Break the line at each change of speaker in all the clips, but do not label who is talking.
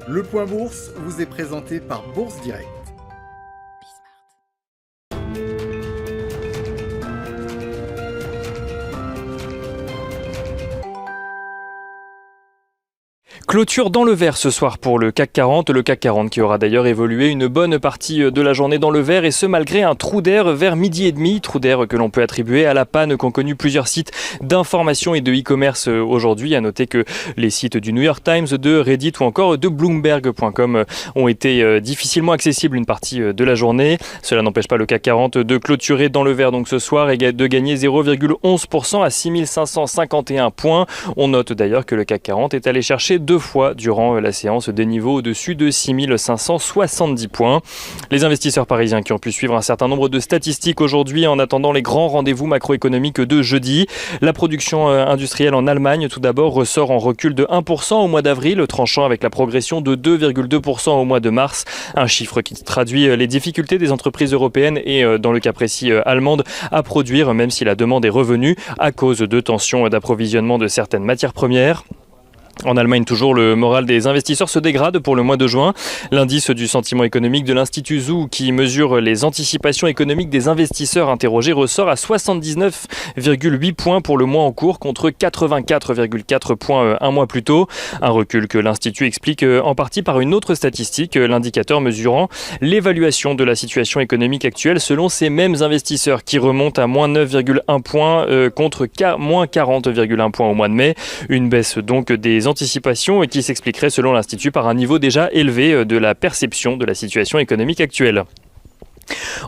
Le Point Bourse vous est présenté par Bourse Direct.
Clôture dans le vert ce soir pour le CAC 40. Le CAC 40 qui aura d'ailleurs évolué une bonne partie de la journée dans le vert, et ce malgré un trou d'air vers midi et demi. Trou d'air que l'on peut attribuer à la panne qu'ont connu plusieurs sites d'information et de e-commerce aujourd'hui. À noter que les sites du New York Times, de Reddit ou encore de Bloomberg.com ont été difficilement accessibles une partie de la journée. Cela n'empêche pas le CAC 40 de clôturer dans le vert donc ce soir et de gagner 0,11% à 6551 points. On note d'ailleurs que le CAC 40 est allé chercher deux fois durant la séance des niveaux au-dessus de 6570 points. Les investisseurs parisiens qui ont pu suivre un certain nombre de statistiques aujourd'hui en attendant les grands rendez-vous macroéconomiques de jeudi. La production industrielle en Allemagne tout d'abord ressort en recul de 1% au mois d'avril, tranchant avec la progression de 2,2% au mois de mars. Un chiffre qui traduit les difficultés des entreprises européennes et dans le cas précis allemandes à produire, même si la demande est revenue à cause de tensions d'approvisionnement de certaines matières premières. En Allemagne, toujours, le moral des investisseurs se dégrade pour le mois de juin. L'indice du sentiment économique de l'Institut ZOO, qui mesure les anticipations économiques des investisseurs interrogés, ressort à 79,8 points pour le mois en cours contre 84,4 points un mois plus tôt. Un recul que l'Institut explique en partie par une autre statistique, l'indicateur mesurant l'évaluation de la situation économique actuelle selon ces mêmes investisseurs, qui remonte à moins 9,1 points contre moins 40,1 points au mois de mai. Une baisse donc des anticipations qui s'expliquerait selon l'Institut par un niveau déjà élevé de la perception de la situation économique actuelle.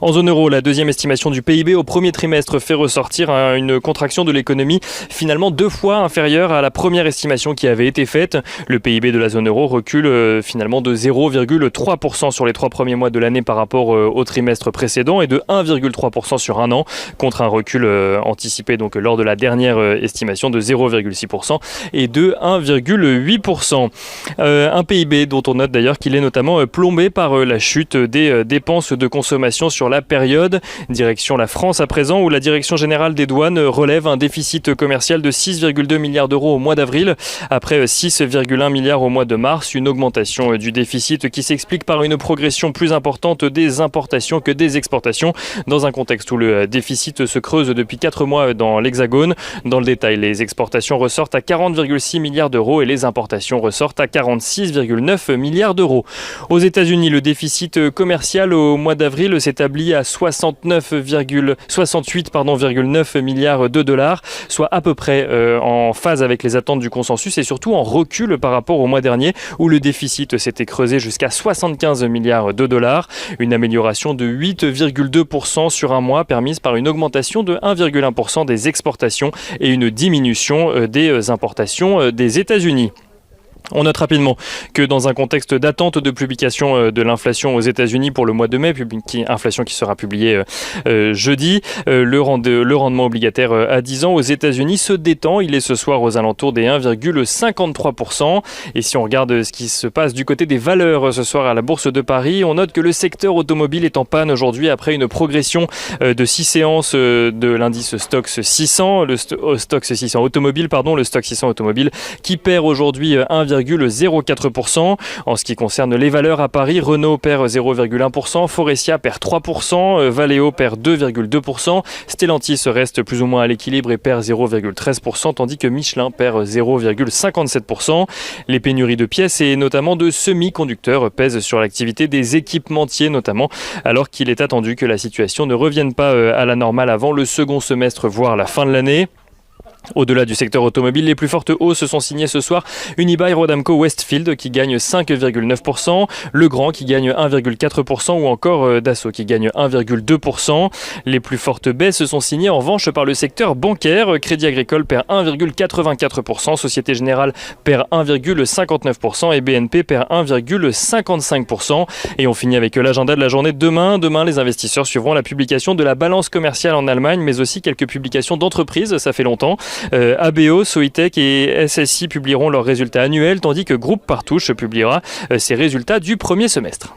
En zone euro, la deuxième estimation du PIB au premier trimestre fait ressortir une contraction de l'économie finalement deux fois inférieure à la première estimation qui avait été faite. Le PIB de la zone euro recule finalement de 0,3% sur les 3 premiers mois de l'année par rapport au trimestre précédent et de 1,3% sur un an, contre un recul anticipé donc lors de la dernière estimation de 0,6% et de 1,8%. Un PIB dont on note d'ailleurs qu'il est notamment plombé par la chute des dépenses de consommation sur la période. Direction la France à présent, où la Direction générale des douanes relève un déficit commercial de 6,2 milliards d'euros au mois d'avril, après 6,1 milliards au mois de mars. Une augmentation du déficit qui s'explique par une progression plus importante des importations que des exportations, dans un contexte où le déficit se creuse depuis 4 mois dans l'Hexagone. Dans le détail, les exportations ressortent à 40,6 milliards d'euros et les importations ressortent à 46,9 milliards d'euros. Aux États-Unis, le déficit commercial au mois d'avril s'établit à 68,9 milliards de dollars, soit à peu près en phase avec les attentes du consensus et surtout en recul par rapport au mois dernier où le déficit s'était creusé jusqu'à 75 milliards de dollars. Une amélioration de 8,2% sur un mois permise par une augmentation de 1,1% des exportations et une diminution des importations des États-Unis. On note rapidement que dans un contexte d'attente de publication de l'inflation aux États-Unis pour le mois de mai, inflation qui sera publiée jeudi, le rendement obligataire à 10 ans aux États-Unis se détend. Il est ce soir aux alentours des 1,53%. Et si on regarde ce qui se passe du côté des valeurs ce soir à la Bourse de Paris, on note que le secteur automobile est en panne aujourd'hui après une progression de 6 séances de l'indice Stoxx 600, le Stoxx 600 automobile, le Stoxx 600 automobile qui perd aujourd'hui 1,04%. En ce qui concerne les valeurs à Paris, Renault perd 0,1%, Forestia perd 3%, Valeo perd 2,2%, Stellantis reste plus ou moins à l'équilibre et perd 0,13%, tandis que Michelin perd 0,57%. Les pénuries de pièces et notamment de semi-conducteurs pèsent sur l'activité des équipementiers notamment, alors qu'il est attendu que la situation ne revienne pas à la normale avant le second semestre, voire la fin de l'année. Au-delà du secteur automobile, les plus fortes hausses sont signées ce soir. Unibail Rodamco Westfield qui gagne 5,9%, Legrand qui gagne 1,4% ou encore Dassault qui gagne 1,2%. Les plus fortes baisses sont signées en revanche par le secteur bancaire. Crédit Agricole perd 1,84%, Société Générale perd 1,59% et BNP perd 1,55%. Et on finit avec l'agenda de la journée de demain. Demain, les investisseurs suivront la publication de la balance commerciale en Allemagne, mais aussi quelques publications d'entreprises, ça fait longtemps. ABO, Soitec et SSI publieront leurs résultats annuels, tandis que Groupe Partouche publiera ses résultats du premier semestre.